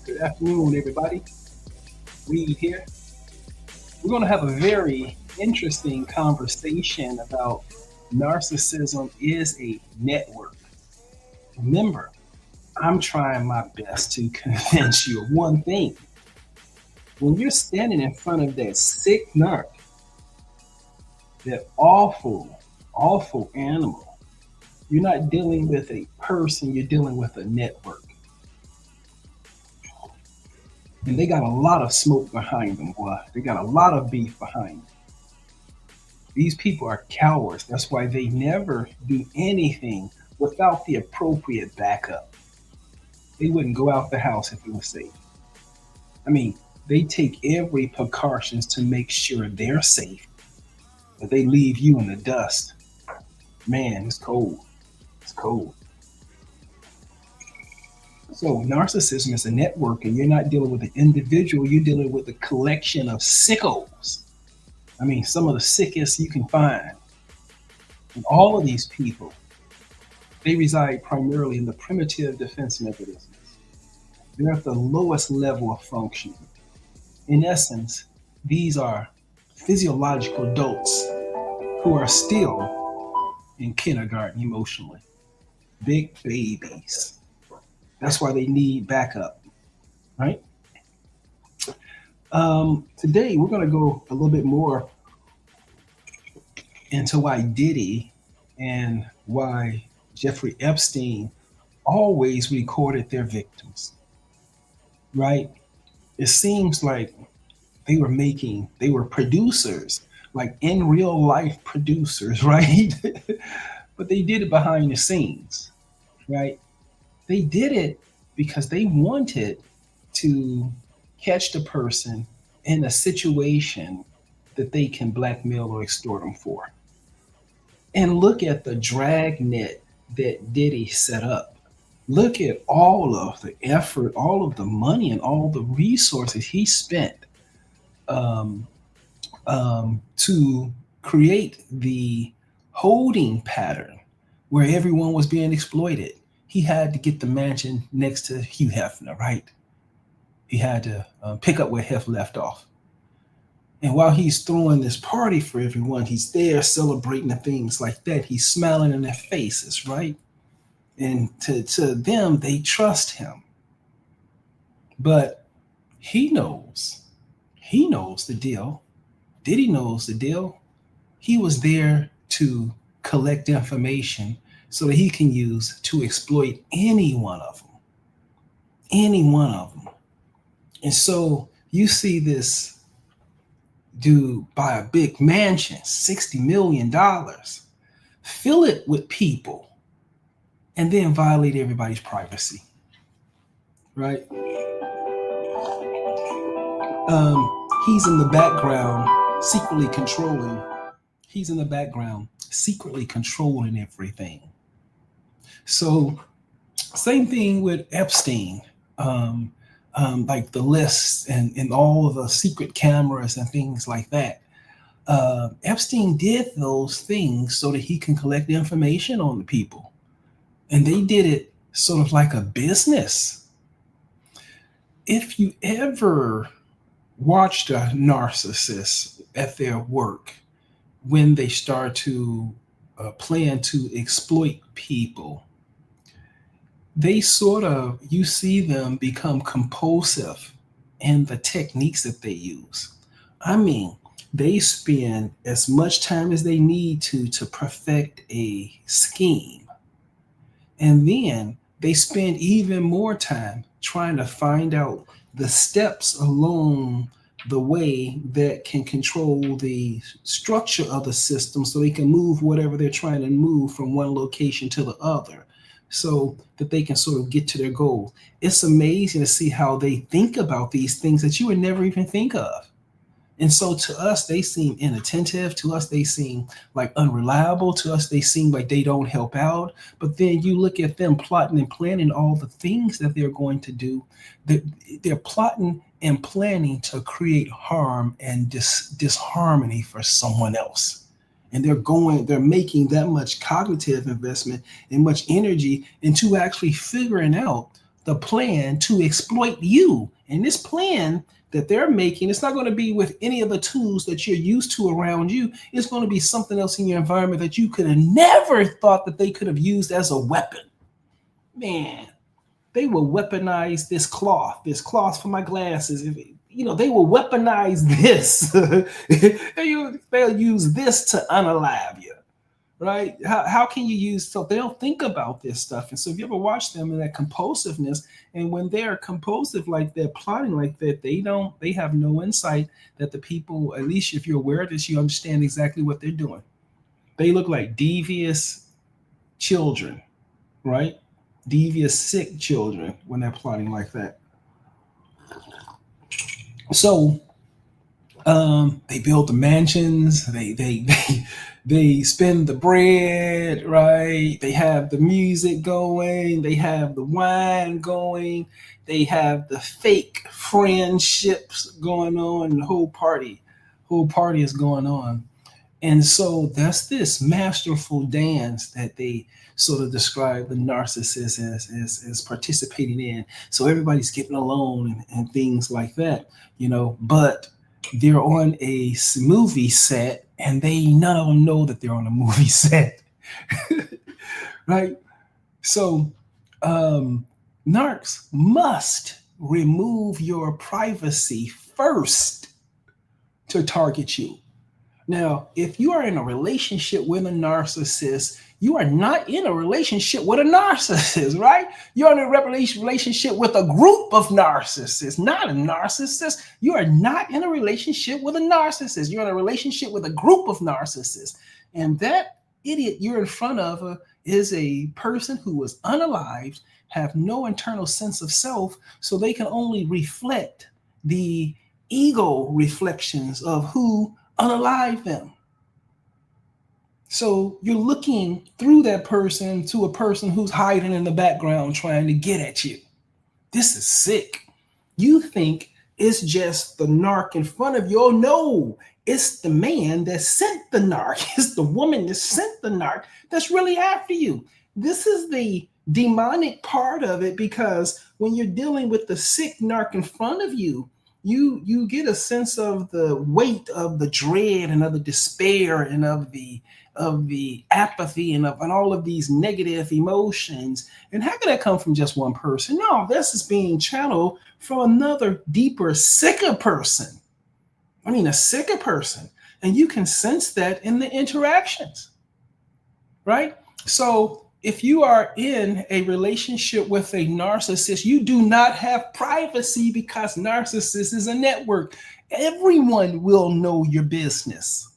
Good afternoon, everybody. Reed here. We're going to have a very interesting conversation about narcissism is a network. Remember, I'm trying my best to convince you of one thing. When you're standing in front of that sick narc, that awful animal, you're not dealing with a person, you're dealing with a network. And they got a lot of smoke behind them, boy. They got a lot of beef behind them. These people are cowards. That's why they never do anything without the appropriate backup. They wouldn't go out the house if it was safe. I mean, they take every precautions to make sure they're safe, but they leave you in the dust. Man, it's cold. It's cold. So narcissism is a network, and you're not dealing with an individual, you're dealing with a collection of sickos. I mean, some of the sickest you can find. And all of these people, they reside primarily in the primitive defense mechanisms. They're at the lowest level of function. In essence, these are physiological adults who are still in kindergarten emotionally. Big babies. That's why they need backup, right? Today, we're going to go a little bit more into why Diddy and why Jeffrey Epstein always recorded their victims, right? It seems like they were producers, like in real life producers, right? But they did it behind the scenes, right? They did it because they wanted to catch the person in a situation that they can blackmail or extort them for. And look at the dragnet that Diddy set up. Look at all of the effort, all of the money, and all the resources he spent um, to create the holding pattern where everyone was being exploited. He had to get the mansion next to Hugh Hefner, right? He had to pick up where Hef left off. And while he's throwing this party for everyone, he's there celebrating and things like that. He's smiling in their faces, right? And to them, they trust him. But he knows. He knows the deal. Diddy knows the deal. He was there to collect information so that he can use to exploit any one of them. Any one of them. And so you see this dude buy a big mansion, $60 million, fill it with people, and then violate everybody's privacy, right? He's in the background, secretly controlling. He's in the background, secretly controlling everything. So, same thing with Epstein. Like the lists and all of the secret cameras and things like that. Epstein did those things so that he can collect information on the people. And they did it sort of like a business. If you ever watched a narcissist at their work, when they start to plan to exploit people, they sort of, you see them become compulsive in the techniques that they use. I mean, they spend as much time as they need to perfect a scheme. And then they spend even more time trying to find out the steps along the way that can control the structure of the system so they can move whatever they're trying to move from one location to the other so that they can sort of get to their goal. It's amazing to see how they think about these things that you would never even think of. And so to us, they seem inattentive. To us, they seem like unreliable. To us, they seem like they don't help out. But then you look at them plotting and planning all the things that they're going to do. They're plotting and planning to create harm and disharmony for someone else. And they're making that much cognitive investment and much energy into actually figuring out the plan to exploit you. And this plan that they're making, it's not going to be with any of the tools that you're used to around you. It's going to be something else in your environment that you could have never thought that they could have used as a weapon. Man, they will weaponize this cloth for my glasses. They will weaponize this. They'll use this to unalive you, right? How can you use, so they don't think about this stuff. And so if you ever watch them in that compulsiveness, and when they're compulsive, like they're plotting like that, they have no insight that the people, at least if you're aware of this, you understand exactly what they're doing. They look like devious children, right? Devious, sick children when they're plotting like that. So they build the mansions, they spend the bread, right? They have the music going, they have the wine going, they have the fake friendships going on, and the whole party is going on. And so that's this masterful dance that they sort of describe the narcissist as participating in. So everybody's getting along and things like that, but they're on a movie set and none of them know that they're on a movie set. Right? So narcs must remove your privacy first to target you. Now, if you are in a relationship with a narcissist, you are not in a relationship with a narcissist, right? You're in a relationship with a group of narcissists, not a narcissist. You are not in a relationship with a narcissist. You're in a relationship with a group of narcissists. And that idiot you're in front of is a person who was unalived, have no internal sense of self, so they can only reflect the ego reflections of who unalive them. So you're looking through that person to a person who's hiding in the background trying to get at you. This is sick. You think it's just the narc in front of you. Oh no, it's the man that sent the narc. It's the woman that sent the narc that's really after you. This is the demonic part of it, because when you're dealing with the sick narc in front of you, you get a sense of the weight of the dread and of the despair and of the apathy and all of these negative emotions. And how can that come from just one person? No, this is being channeled from another deeper, sicker person. A sicker person. And you can sense that in the interactions, right? So if you are in a relationship with a narcissist, you do not have privacy, because narcissist is a network. Everyone will know your business.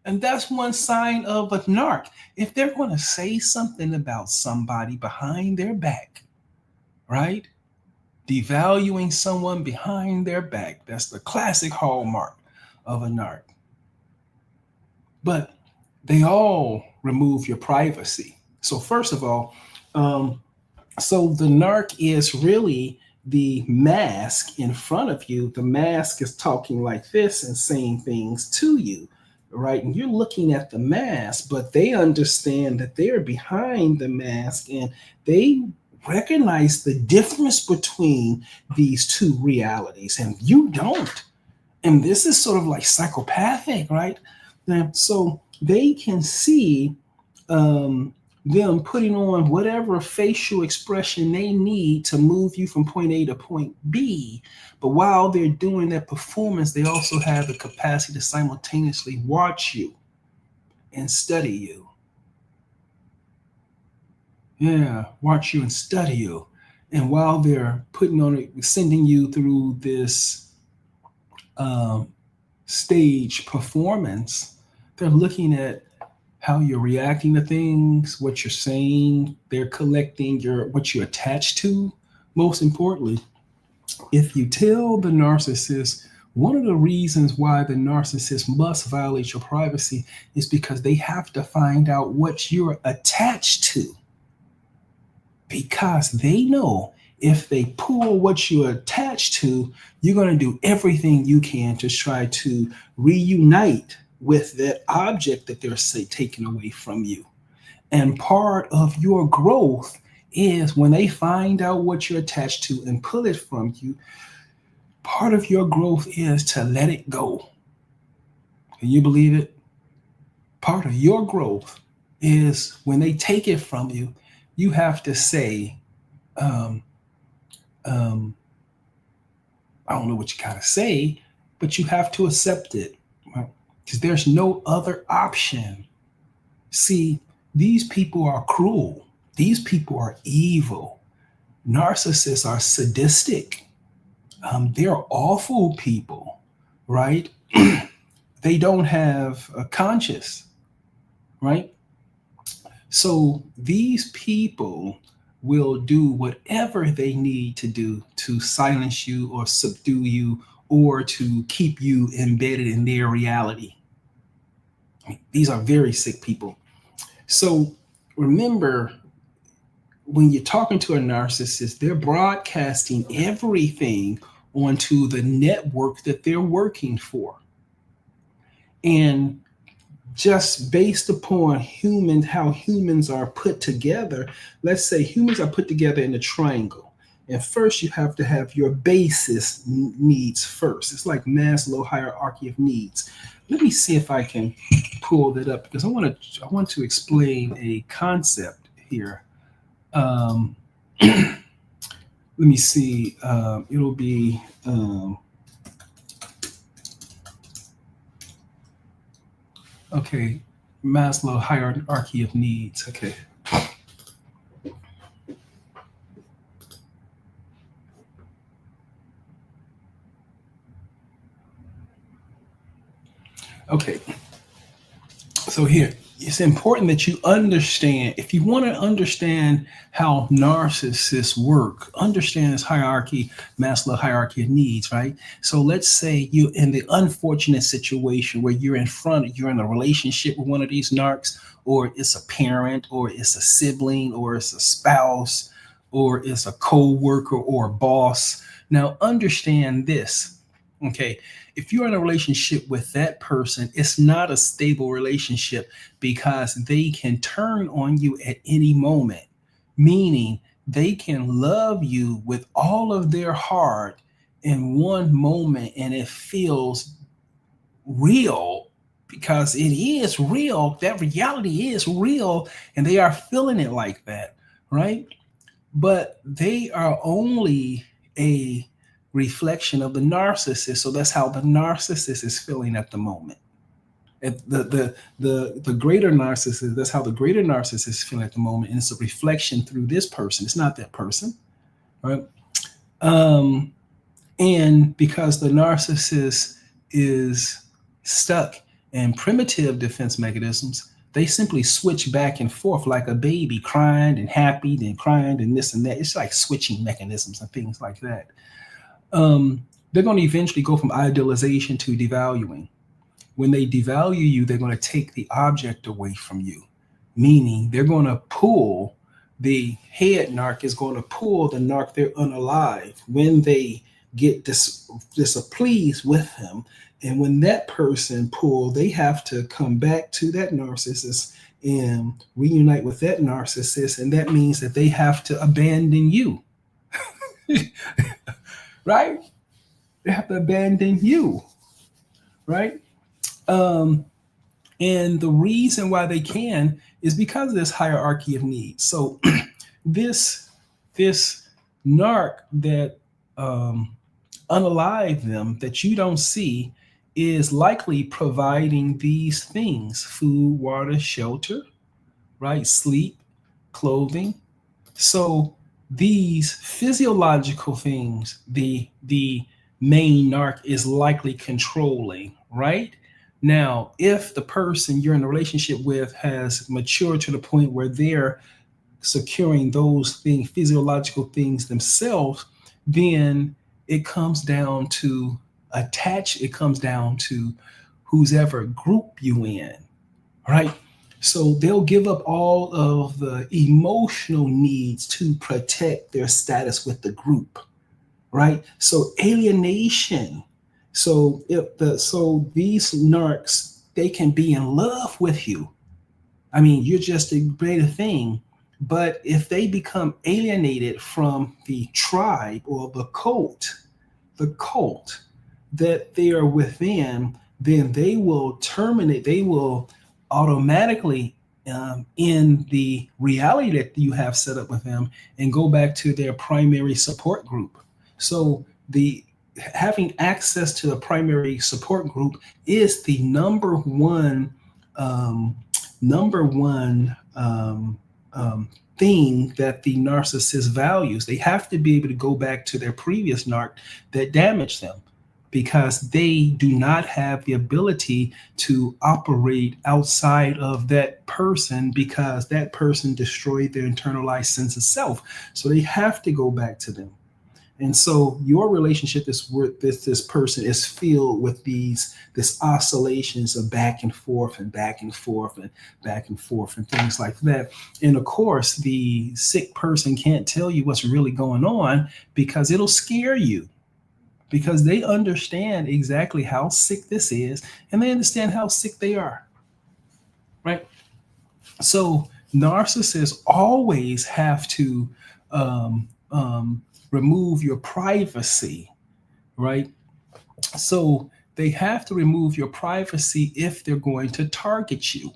And that's one sign of a narc. If they're going to say something about somebody behind their back, right? Devaluing someone behind their back. That's the classic hallmark of a narc. But they all remove your privacy. So first of all, so the narc is really the mask in front of you. The mask is talking like this and saying things to you, right? And you're looking at the mask, but they understand that they're behind the mask, and they recognize the difference between these two realities, and you don't. And this is sort of like psychopathic, right? And so they can see them putting on whatever facial expression they need to move you from point A to point B. But while they're doing that performance, they also have the capacity to simultaneously watch you and study you. Yeah, watch you and study you. And while they're putting on it, sending you through this stage performance, they're looking at how you're reacting to things, what you're saying. They're collecting what you're attached to. Most importantly, if you tell the narcissist, one of the reasons why the narcissist must violate your privacy is because they have to find out what you're attached to. Because they know if they pull what you're attached to, you're going to do everything you can to try to reunite with that object that they're taking away from you. And part of your growth is when they find out what you're attached to and pull it from you, part of your growth is to let it go. Can you believe it? Part of your growth is when they take it from you, you have to say, um, um, I don't know what you gotta say, but you have to accept it, right? Because there's no other option. See, these people are cruel. These people are evil. Narcissists are sadistic. They're awful people, right? They don't have a conscience, right? So these people will do whatever they need to do to silence you or subdue you or to keep you embedded in their reality. These are very sick people. So remember, when you're talking to a narcissist, they're broadcasting everything onto the network that they're working for. And just based upon humans, how humans are put together, let's say humans are put together in a triangle. And first, you have to have your basis needs first. It's like Maslow hierarchy of needs. Let me see if I can pull that up because I want to explain a concept here. Let me see. It'll be okay. Maslow hierarchy of needs. Okay. Okay. So here, it's important that you understand, if you want to understand how narcissists work, understand this hierarchy, Maslow hierarchy of needs, right? So let's say you're in the unfortunate situation where you're in a relationship with one of these narcs, or it's a parent, or it's a sibling, or it's a spouse, or it's a co-worker or a boss. Now understand this, okay? If you're in a relationship with that person, it's not a stable relationship because they can turn on you at any moment, meaning they can love you with all of their heart in one moment and it feels real because it is real. That reality is real and they are feeling it like that, right? But they are only a reflection of the narcissist. So that's how the narcissist is feeling at the moment. The greater narcissist, that's how the greater narcissist is feeling at the moment. And it's a reflection through this person. It's not that person, right? Um, and because the narcissist is stuck in primitive defense mechanisms, they simply switch back and forth like a baby, crying and happy, then crying and this and that. It's like switching mechanisms and things like that. They're going to eventually go from idealization to devaluing. When they devalue you, they're going to take the object away from you, meaning they're going to pull the head narc is going to pull the narc they're unalive when they get displeased with him. And when that person pull, they have to come back to that narcissist and reunite with that narcissist. And that means that they have to abandon you. Right? They have to abandon you. Right? And the reason why they can is because of this hierarchy of needs. So this narc that unalive them that you don't see is likely providing these things: food, water, shelter, right? Sleep, clothing. So these physiological things, the main narc is likely controlling, right? Now, if the person you're in a relationship with has matured to the point where they're securing those things, physiological things themselves, then it comes down to it comes down to who's ever group you in, right? So they'll give up all of the emotional needs to protect their status with the group, right? So alienation. So these narcs, they can be in love with you. I mean, you're just a greater thing, But if they become alienated from the tribe or the cult that they are within, then they will terminate, they will automatically in the reality that you have set up with them and go back to their primary support group. So the having access to the primary support group is the um, number one thing that the narcissist values. They have to be able to go back to their previous narc that damaged them, because they do not have the ability to operate outside of that person, because that person destroyed their internalized sense of self. So they have to go back to them. And so your relationship is with this person is filled with this oscillations of back and forth and back and forth and back and forth and things like that. And of course, the sick person can't tell you what's really going on because it'll scare you, because they understand exactly how sick this is and they understand how sick they are. Right. So narcissists always have to um, um, remove your privacy, right? So they have to remove your privacy if they're going to target you,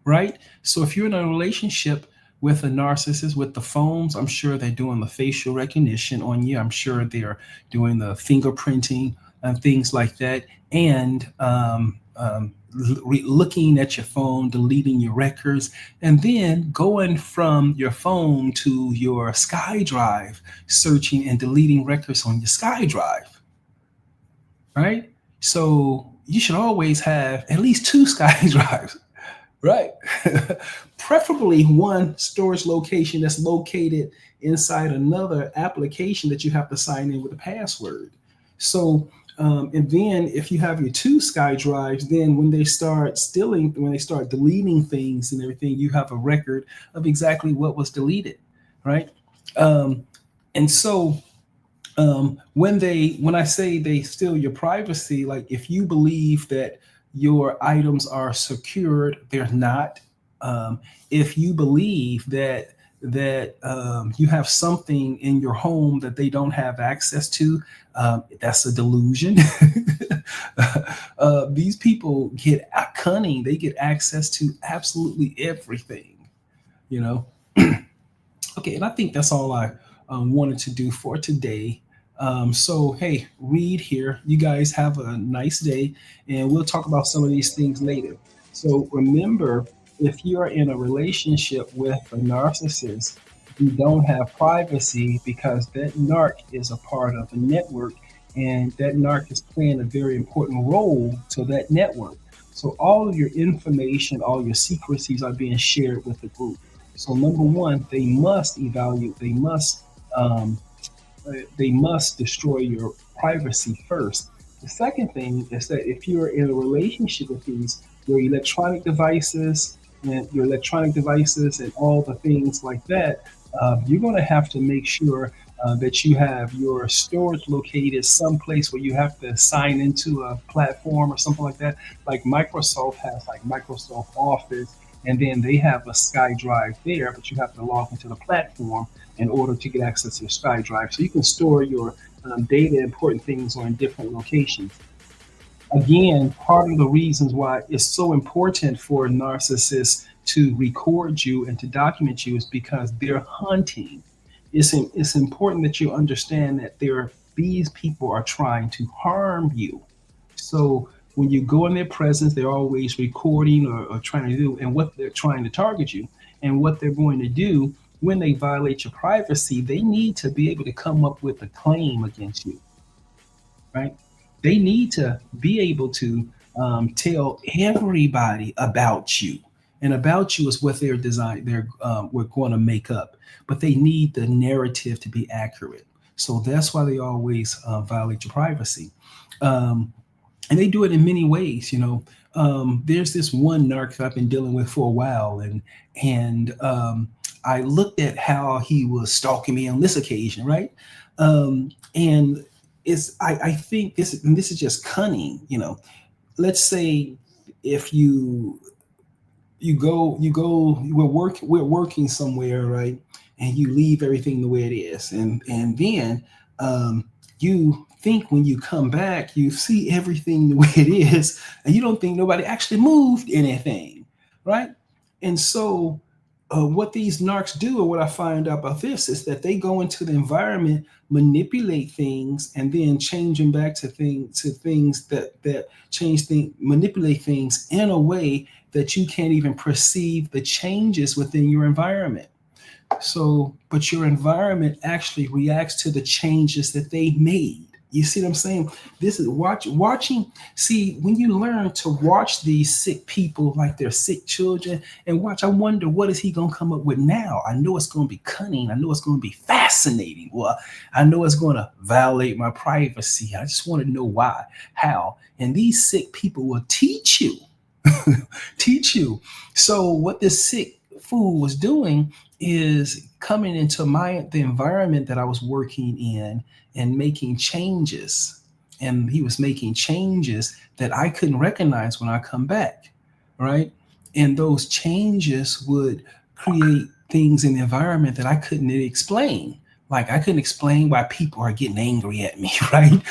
right? So if you're in a relationship with a narcissist with the phones, I'm sure they're doing the facial recognition on you. I'm sure they're doing the fingerprinting and things like that. And looking at your phone, deleting your records, and then going from your phone to your SkyDrive, searching and deleting records on your SkyDrive, right? So you should always have at least two SkyDrives, right? Preferably one storage location that's located inside another application that you have to sign in with a password. So and then if you have your two sky drives, then when they start stealing, when they start deleting things and everything, you have a record of exactly what was deleted, right? Um, and so when I say they steal your privacy, like if you believe that your items are secured, they're not. If you believe that you have something in your home that they don't have access to, that's a delusion. These people get cunning; they get access to absolutely everything. You know. Okay, and I think that's all I wanted to do for today. So, hey, Reed here. You guys have a nice day, and we'll talk about some of these things later. So, remember, if you're in a relationship with a narcissist, you don't have privacy because that narc is a part of a network, and that narc is playing a very important role to that network. So, all of your information, all your secrecies are being shared with the group. So number one, they must evaluate. Um, they must destroy your privacy first. The second thing is that if you're in a relationship with these, your electronic devices, and all the things like that, you're going to have to make sure that you have your storage located someplace where you have to sign into a platform or something like that. Like Microsoft has like Microsoft Office, and then they have a SkyDrive there, but you have to log into the platform in order to get access to your SkyDrive. So you can store your data, important things, on different locations. Again, part of the reasons why it's so important for narcissists to record you and to document you is because they're hunting. It's important that you understand that these people are trying to harm you. So when you go in their presence, they're always recording or trying to do, and what they're trying to target you, and what they're going to do when they violate your privacy, they need to be able to come up with a claim against you, right? They need to be able to tell everybody about you, and about you is what they're designed. We're going to make up, but they need the narrative to be accurate. So that's why they always violate your privacy. Um, and they do it in many ways. There's this one narc I've been dealing with for a while, and I looked at how he was stalking me on this occasion, right? And I think this is just cunning. Let's say if you we're working somewhere, right? And you leave everything the way it is, and then you think when you come back, you see everything the way it is, and you don't think nobody actually moved anything, right? And so what these narcs do, or what I find out about this, is that they go into the environment, manipulate things, and then change them back to things that change things, manipulate things in a way that you can't even perceive the changes within your environment. So, but your environment actually reacts to the changes that they made. You see what I'm saying? This is watching. See, when you learn to watch these sick people like they're sick children, and watch, I wonder what is he gonna come up with now? I know it's gonna be cunning. I know it's gonna be fascinating. Well, I know it's gonna violate my privacy. I just want to know why, how, and these sick people will teach you, teach you. So, what this sick fool was doing is coming into the environment that I was working in and making changes. And he was making changes that I couldn't recognize when I come back, right? And those changes would create things in the environment that I couldn't explain. Like I couldn't explain why people are getting angry at me, right?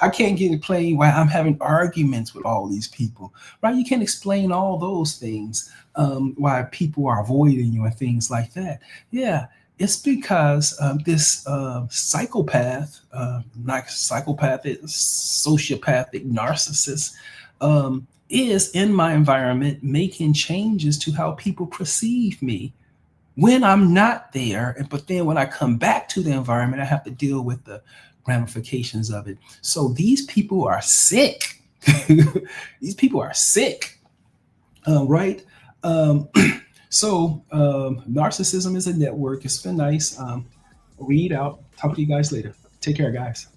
I can't get explain why I'm having arguments with all these people, right? You can't explain all those things, why people are avoiding you and things like that. Yeah, it's because this psychopath, not psychopathic, sociopathic narcissist, is in my environment making changes to how people perceive me when I'm not there. But then when I come back to the environment, I have to deal with the ramifications of it. So these people are sick. These people are sick, right? Um, narcissism is a network. It's been nice. Read out. Talk to you guys later. Take care, guys.